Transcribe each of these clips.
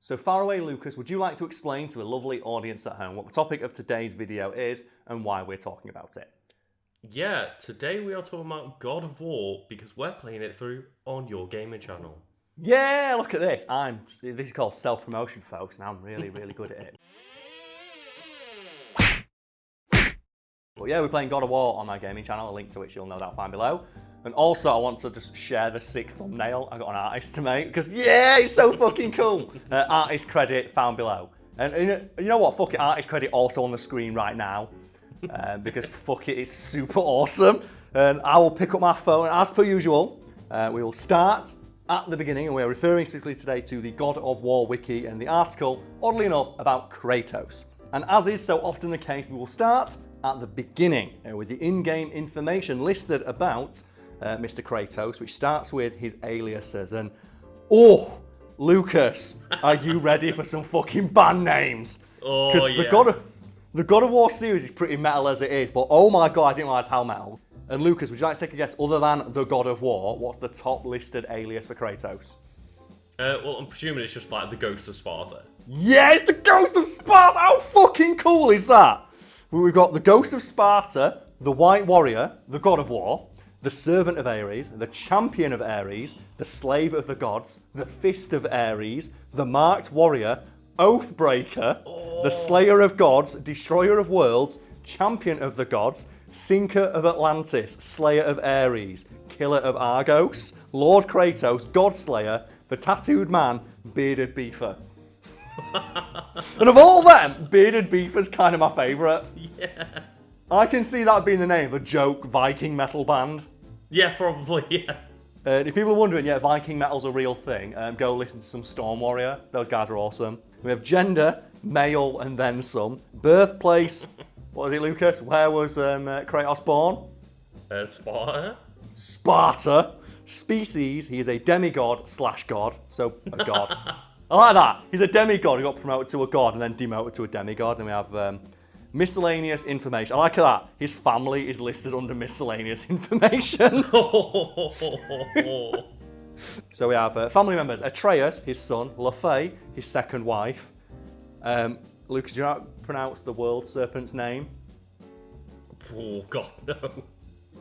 So far away, Lucas, would you like to explain to the lovely audience at home what the topic of today's video is and why we're talking about it? Yeah, today we are talking about God of War because we're playing it through on your gaming channel. Yeah, look at this. This is called self-promotion, folks, and I'm really, really good at it. But yeah, we're playing God of War on my gaming channel, a link to which you'll no doubt find below. And also, I want to just share the sick thumbnail I got an artist to make, because yeah, it's so fucking cool. Artist credit found below. And you know what, fuck it, artist credit also on the screen right now, because fuck it, it's super awesome. And I will pick up my phone, as per usual. We will start at the beginning, and we're referring specifically today to the God of War Wiki and the article, oddly enough, about Kratos. And as is so often the case, we will start at the beginning with the in-game information listed about Mr. Kratos, which starts with his aliases. And oh, Lucas, are you ready for some fucking band names? Oh, because the God of War series is pretty metal as it is, but oh my god, I didn't realise how metal. And Lucas, would you like to take a guess? Other than the God of War, what's the top listed alias for Kratos? Well, I'm presuming it's just like the Ghost of Sparta. Yeah, it's the Ghost of Sparta! How fucking cool is that? We've got the Ghost of Sparta, the White Warrior, the God of War, the Servant of Ares, the Champion of Ares, the Slave of the Gods, the Fist of Ares, the Marked Warrior, Oathbreaker, the Slayer of Gods, Destroyer of Worlds, Champion of the Gods, Sinker of Atlantis, Slayer of Ares, Killer of Argos, Lord Kratos, Godslayer, the Tattooed Man, Bearded Beaver. And of all them, Bearded Beaver's kind of my favourite. Yeah. I can see that being the name of a joke Viking metal band. Yeah, probably, yeah. If people are wondering, yeah, Viking metal's a real thing, go listen to some Storm Warrior. Those guys are awesome. We have gender, male and then some. Birthplace, what was it, Lucas? Where was Kratos born? Sparta? Sparta. Species, he is a demigod / god, so a god. I like that. He's a demigod who got promoted to a god and then demoted to a demigod. And we have miscellaneous information. I like that. His family is listed under miscellaneous information. So we have family members. Atreus, his son. Lafay, his second wife. Lucas, do you know how to pronounce the world serpent's name? Oh, God, no.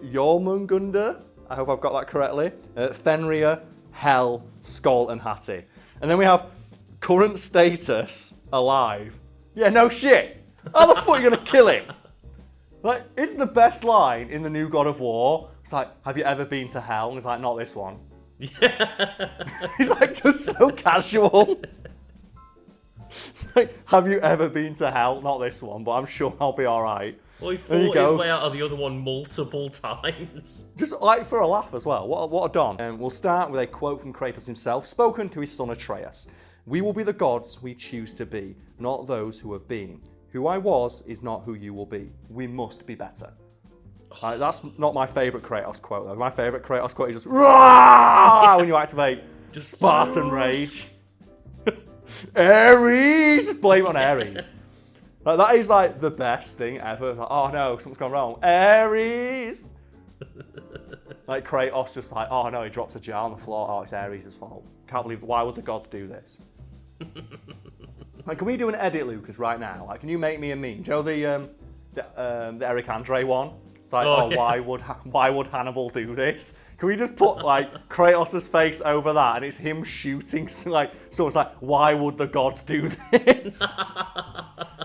Jormungandr. I hope I've got that correctly. Fenrir, Hel, Skoll, and Hati. And then we have current status, alive. Yeah, no shit. How the fuck are you going to kill him? Like, it's the best line in the new God of War. It's like, have you ever been to hell? And it's like, not this one. Yeah. He's like, just so casual. It's like, have you ever been to hell? Not this one, but I'm sure I'll be alright. Well, he fought his way out of the other one multiple times. Just like for a laugh as well. What a don. We'll start with a quote from Kratos himself, spoken to his son Atreus. We will be the gods we choose to be, not those who have been. Who I was is not who you will be. We must be better. That's not my favourite Kratos quote though. My favourite Kratos quote is just Rah! When you activate just Spartan Rage. Ares! Just blame it on Ares. Like, that is like the best thing ever. It's like, oh no, something's gone wrong. Ares! Like Kratos just like, oh no, he drops a jar on the floor. Oh, it's Ares' fault. Can't believe, why would the gods do this? Like, can we do an edit, Lucas, right now? Like, can you make me a meme? Do you know the Eric Andre one? It's like, yeah. why would Hannibal do this? Can we just put like Kratos' face over that, and it's him shooting? So it's like, why would the gods do this?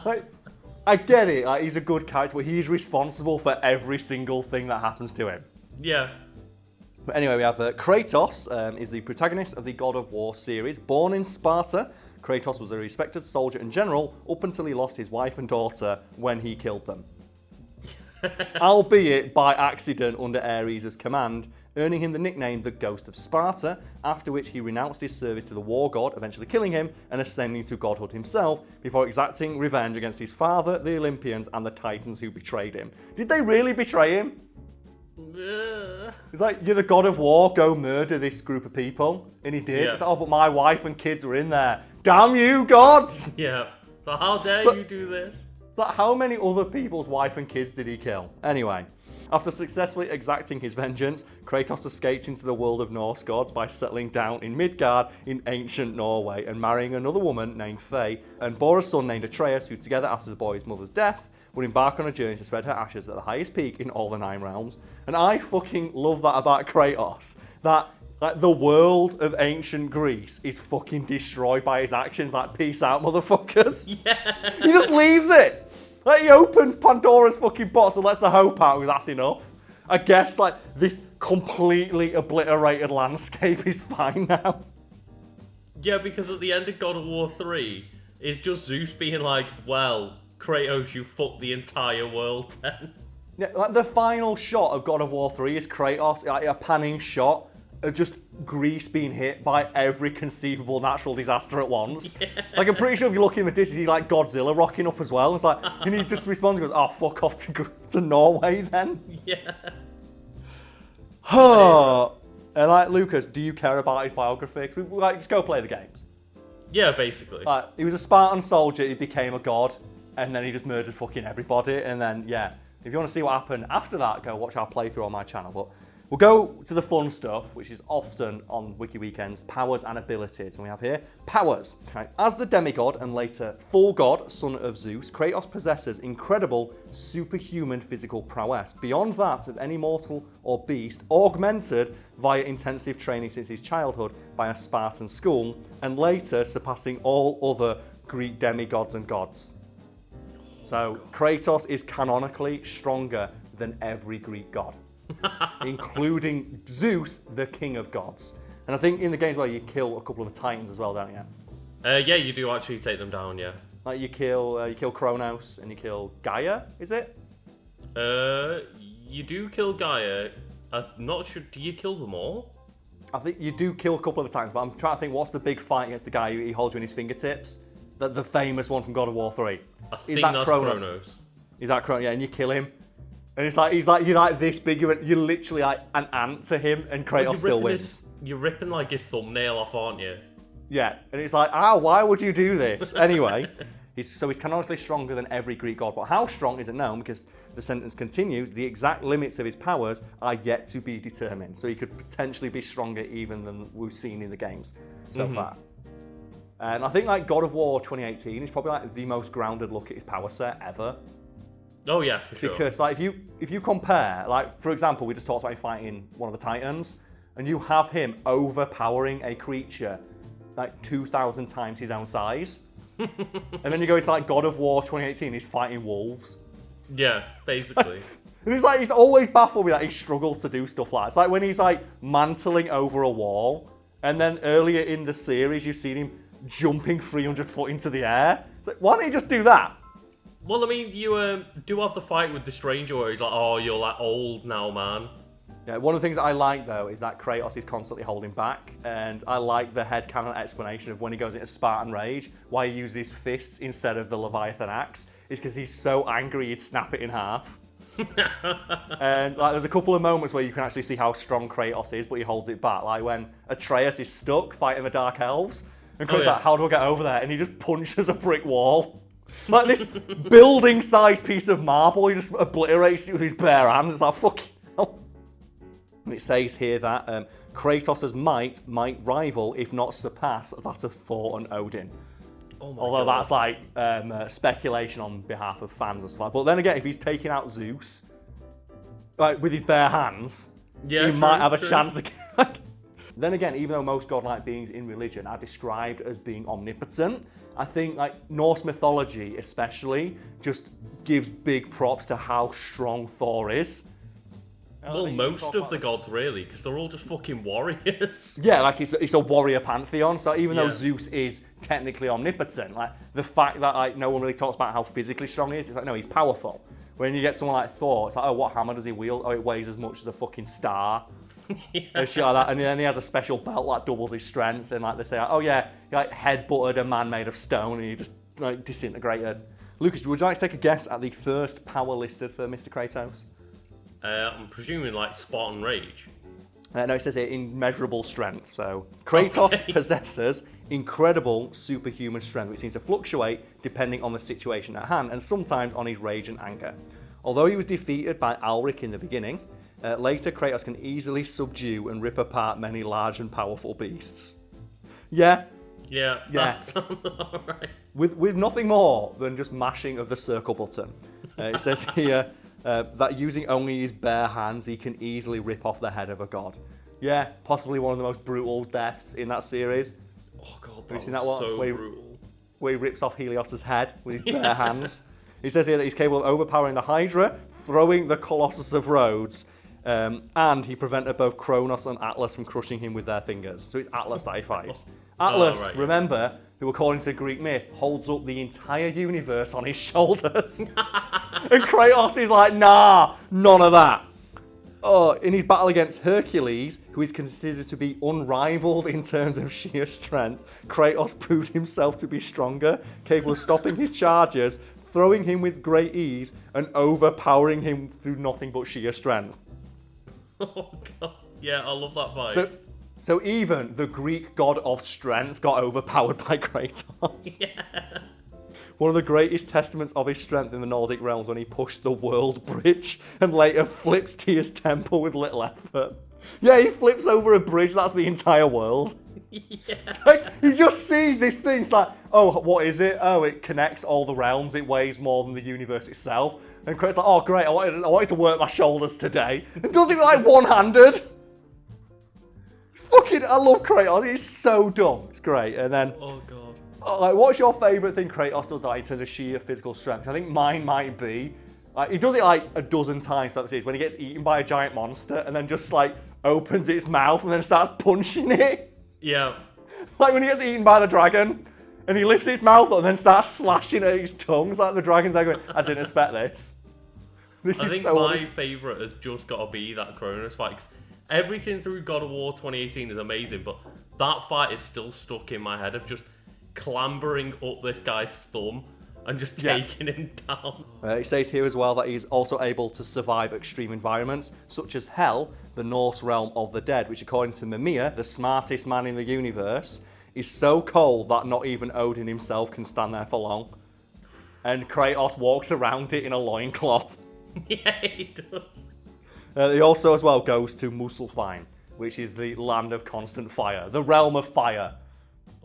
Like, I get it. Like, he's a good character, but he's responsible for every single thing that happens to him. Yeah. But anyway, we have Kratos is the protagonist of the God of War series. Born in Sparta, Kratos was a respected soldier and general up until he lost his wife and daughter when he killed them. Albeit by accident under Ares' command, earning him the nickname the Ghost of Sparta, after which he renounced his service to the war god, eventually killing him and ascending to godhood himself, before exacting revenge against his father, the Olympians, and the Titans who betrayed him. Did they really betray him? It's like, you're the God of War, go murder this group of people. And he did. Yeah. It's like, oh, but my wife and kids were in there. Damn you, gods! Yeah. So how dare you do this? It's like, how many other people's wife and kids did he kill? Anyway, after successfully exacting his vengeance, Kratos escaped into the world of Norse gods by settling down in Midgard in ancient Norway and marrying another woman named Faye, and bore a son named Atreus, who together after the boy's mother's death would embark on a journey to spread her ashes at the highest peak in all the 9 realms. And I fucking love that about Kratos, that like the world of ancient Greece is fucking destroyed by his actions. Like, peace out, motherfuckers. Yeah. He just leaves it. Like, he opens Pandora's fucking box and lets the hope out. That's enough. I guess, like, this completely obliterated landscape is fine now. Yeah, because at the end of God of War 3, it's just Zeus being like, well, Kratos, you fucked the entire world then. Yeah, like, the final shot of God of War 3 is Kratos, like, a panning shot of just Greece being hit by every conceivable natural disaster at once. Yeah. Like, I'm pretty sure if you look in the distance, you see, like, Godzilla rocking up as well. It's like, and he just responds and goes, oh, fuck off to Norway then. Yeah. And, like, Lucas, do you care about his biography? 'Cause we like, just go play the games. Yeah, basically. Like, he was a Spartan soldier, he became a god, and then he just murdered fucking everybody. And then, yeah, if you want to see what happened after that, go watch our playthrough on my channel. But we'll go to the fun stuff, which is often on Wiki Weekends, powers and abilities. And we have here, powers. Okay. As the demigod and later full god, son of Zeus, Kratos possesses incredible superhuman physical prowess, beyond that of any mortal or beast, augmented via intensive training since his childhood by a Spartan school, and later surpassing all other Greek demigods and gods. So, Kratos is canonically stronger than every Greek god. Including Zeus, the king of gods. And I think in the games where you kill a couple of the titans as well, don't you? Yeah, you do actually take them down, yeah. Like you kill Kronos and you kill Gaia, is it? You do kill Gaia. I'm not sure, do you kill them all? I think you do kill a couple of the titans, but I'm trying to think what's the big fight against the guy who he holds you in his fingertips? The famous one from God of War 3. I think that's Kronos. Is that Kronos? Yeah, and you kill him. And it's like you're like this big, you're literally like an ant to him, and Kratos still wins. You're ripping like his thumbnail off, aren't you? Yeah, and it's like, why would you do this? Anyway, he's canonically stronger than every Greek god, but how strong isn't known because the sentence continues, the exact limits of his powers are yet to be determined. So he could potentially be stronger even than we've seen in the games so far. And I think like God of War 2018 is probably like the most grounded look at his power set ever. Oh yeah, for sure. Because like if you compare, like for example, we just talked about him fighting one of the Titans, and you have him overpowering a creature like 2,000 times his own size, and then you go into like God of War 2018, he's fighting wolves. Yeah, basically. And he's always baffled me that he struggles to do stuff like that. It's like when he's like mantling over a wall, and then earlier in the series you've seen him jumping 300 foot into the air. It's like, why don't you just do that? Well, I mean, you do have the fight with the stranger where he's like, oh, you're like old now, man. Yeah, one of the things that I like, though, is that Kratos is constantly holding back, and I like the headcanon explanation of when he goes into Spartan Rage, why he uses his fists instead of the Leviathan axe, is because he's so angry he'd snap it in half. And like, there's a couple of moments where you can actually see how strong Kratos is, but he holds it back, like when Atreus is stuck fighting the Dark Elves, and Kratos is like, how do I get over there? And he just punches a brick wall. Like this building-sized piece of marble, he just obliterates it with his bare hands. It's like, fucking hell. And it says here that Kratos' might rival, if not surpass, that of Thor and Odin. Oh my Although God. that's like speculation on behalf of fans and stuff. But then again, if he's taking out Zeus, like with his bare hands, he might have a chance again. Then again, even though most godlike beings in religion are described as being omnipotent, I think like Norse mythology especially just gives big props to how strong Thor is. Well, most of the gods really, because they're all just fucking warriors. Yeah, like it's a warrior pantheon. So even though Zeus is technically omnipotent, like the fact that like no one really talks about how physically strong he is, it's like no, he's powerful. When you get someone like Thor, it's like, oh, what hammer does he wield? Oh, it weighs as much as a fucking star. And shit like that. And then he has a special belt that doubles his strength. And like they say, oh yeah, he like headbutted a man made of stone, and he just like disintegrated. Lucas, would you like to take a guess at the first power listed for Mr. Kratos? I'm presuming like Spartan Rage. No, it says here immeasurable strength. So Kratos possesses incredible superhuman strength, which seems to fluctuate depending on the situation at hand and sometimes on his rage and anger. Although he was defeated by Alric in the beginning, later Kratos can easily subdue and rip apart many large and powerful beasts. Yeah. That sounds alright. With nothing more than just mashing of the circle button. It says here that using only his bare hands, he can easily rip off the head of a god. Yeah, possibly one of the most brutal deaths in that series. Oh god, Have you seen that one? so brutal. Where he rips off Helios's head with his bare hands. He says here that he's capable of overpowering the Hydra, throwing the Colossus of Rhodes, and he prevented both Kronos and Atlas from crushing him with their fingers. So it's Atlas that he fights. Atlas, remember, who according to Greek myth, holds up the entire universe on his shoulders. And Kratos is like, nah, none of that. Oh, in his battle against Hercules, who is considered to be unrivaled in terms of sheer strength, Kratos proved himself to be stronger, capable of stopping his charges, throwing him with great ease, and overpowering him through nothing but sheer strength. Oh god, yeah, I love that fight. So even the Greek god of strength got overpowered by Kratos. Yeah. One of the greatest testaments of his strength in the Nordic realms when he pushed the world bridge and later flips Tyr's temple with little effort. Yeah, he flips over a bridge, that's the entire world. Yeah. It's like, he just sees this thing, it's like, oh, what is it? Oh, it connects all the realms, it weighs more than the universe itself. And Kratos' like, oh great, I wanted to work my shoulders today. And does it like one-handed. Fucking, I love Kratos, he's so dumb, it's great. And then... Oh god. Like, what's your favourite thing Kratos does like, in terms of sheer physical strength? I think mine might be, like, he does it like a dozen times throughout the series, when he gets eaten by a giant monster and then just like opens its mouth and then starts punching it. Yeah. Like when he gets eaten by the dragon and he lifts its mouth up and then starts slashing at his tongue. It's like the dragon's like going, I didn't expect this. I think my favourite has just got to be that Kronos fight. 'Cause everything through God of War 2018 is amazing, but that fight is still stuck in my head of just clambering up this guy's thumb and just taking him down. It says here as well that he's also able to survive extreme environments, such as Hell, the Norse realm of the dead, which according to Mimir, the smartest man in the universe, is so cold that not even Odin himself can stand there for long. And Kratos walks around it in a loincloth. Yeah, he does. He also as well goes to Muspelheim, which is the land of constant fire, the realm of fire.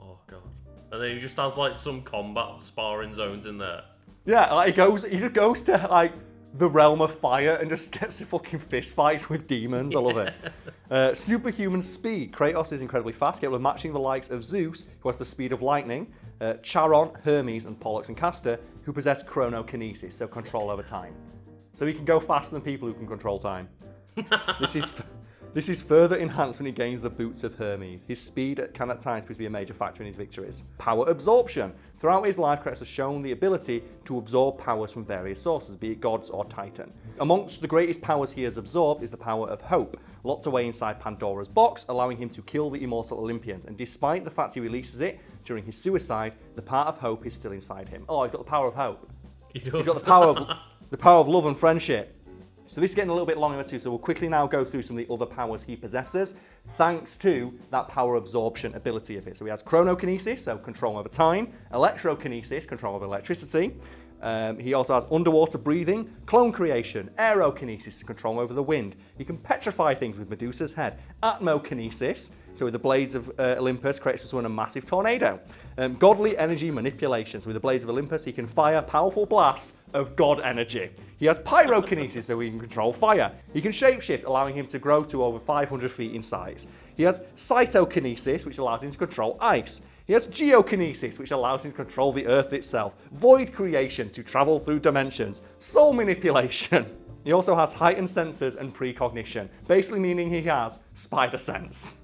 Oh god. And then he just has like some combat sparring zones in there. Yeah, like he just goes to like the realm of fire and just gets the fucking fist fights with demons. I love it. Superhuman speed. Kratos is incredibly fast, capable of matching the likes of Zeus, who has the speed of lightning, Charon, Hermes, and Pollux and Castor, who possess chronokinesis, so control over time. So he can go faster than people who can control time. This is further enhanced when he gains the boots of Hermes. His speed can at times prove to be a major factor in his victories. Power absorption. Throughout his life, Kratos has shown the ability to absorb powers from various sources, be it gods or Titan. Amongst the greatest powers he has absorbed is the power of hope, locked away inside Pandora's box, allowing him to kill the immortal Olympians. And despite the fact he releases it during his suicide, the part of hope is still inside him. Oh, he's got the power of hope. He does. He's got the power of love and friendship. So this is getting a little bit longer too, so we'll quickly now go through some of the other powers he possesses, thanks to that power absorption ability of it. So he has chronokinesis, so control over time, electrokinesis, control over electricity. He also has underwater breathing, clone creation, aerokinesis, control over the wind. He can petrify things with Medusa's head. Atmokinesis, so with the blades of Olympus, Kratos can run a massive tornado. Godly energy manipulation, so with the blades of Olympus, he can fire powerful blasts of god energy. He has pyrokinesis, so he can control fire. He can shapeshift, allowing him to grow to over 500 feet in size. He has cytokinesis, which allows him to control ice. He has geokinesis, which allows him to control the Earth itself. Void creation, to travel through dimensions. Soul manipulation. He also has heightened senses and precognition, basically meaning he has spider sense.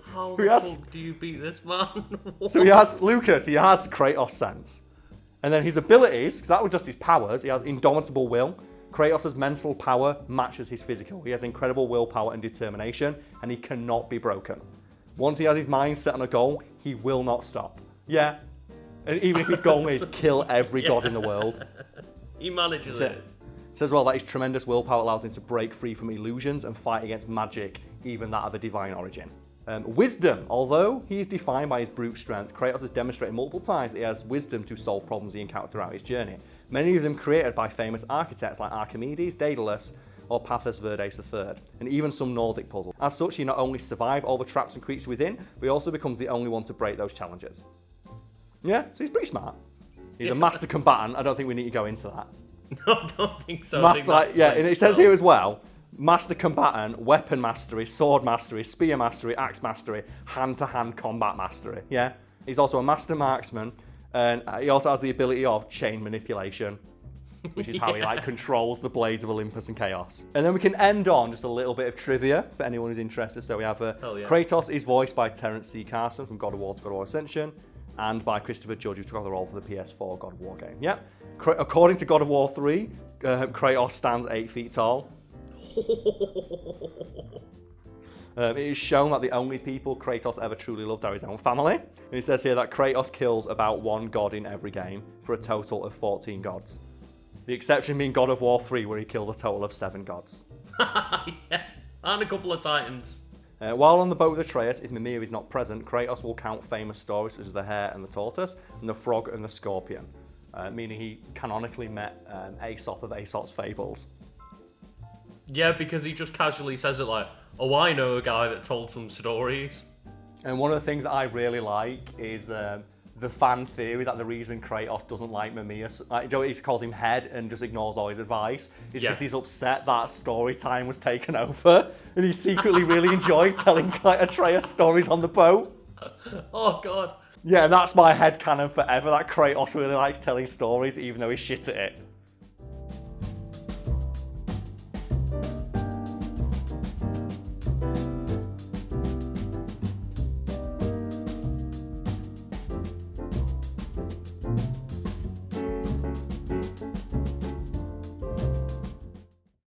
How the fuck do you beat this man? So he has Kratos sense. And then his abilities, because that was just his powers, he has indomitable will. Kratos' mental power matches his physical. He has incredible willpower and determination, and he cannot be broken. Once he has his mind set on a goal, he will not stop. Yeah. And even if his goal is kill every god in the world. He manages it. It says as well that his tremendous willpower allows him to break free from illusions and fight against magic, even that of a divine origin. Wisdom. Although he is defined by his brute strength, Kratos has demonstrated multiple times that he has wisdom to solve problems he encounters throughout his journey. Many of them created by famous architects like Archimedes, Daedalus, or Paphos Verdes III, and even some Nordic puzzles. As such, he not only survives all the traps and creatures within, but he also becomes the only one to break those challenges. Yeah, so he's pretty smart. He's a master combatant. I don't think we need to go into that. No, I don't think so. And it says here as well, master combatant, weapon mastery, sword mastery, spear mastery, axe mastery, hand-to-hand combat mastery. Yeah, he's also a master marksman, and he also has the ability of chain manipulation, which is how he controls the blades of Olympus and Chaos. And then we can end on just a little bit of trivia for anyone who's interested. So we have Kratos is voiced by Terence C. Carson from God of War to God of War Ascension, and by Christopher Judge, who took on the role for the PS4 God of War game. Yeah. According to God of War 3, Kratos stands 8 feet tall. It is shown that the only people Kratos ever truly loved are his own family. And it says here that Kratos kills about 1 god in every game for a total of 14 gods. The exception being God of War 3, where he kills a total of 7 gods. Yeah, and a couple of titans. While on the boat with Atreus, if Mimir is not present, Kratos will count famous stories such as the hare and the tortoise, and the frog and the scorpion, meaning he canonically met Aesop of Aesop's Fables. Yeah, because he just casually says it like, oh, I know a guy that told some stories. And one of the things that I really like is the fan theory that the reason Kratos doesn't like Mimir, he calls him head and just ignores all his advice, is because he's upset that story time was taken over, and he secretly really enjoyed telling Atreus stories on the boat. Oh, God. Yeah, and that's my headcanon forever, that Kratos really likes telling stories, even though he's shit at it.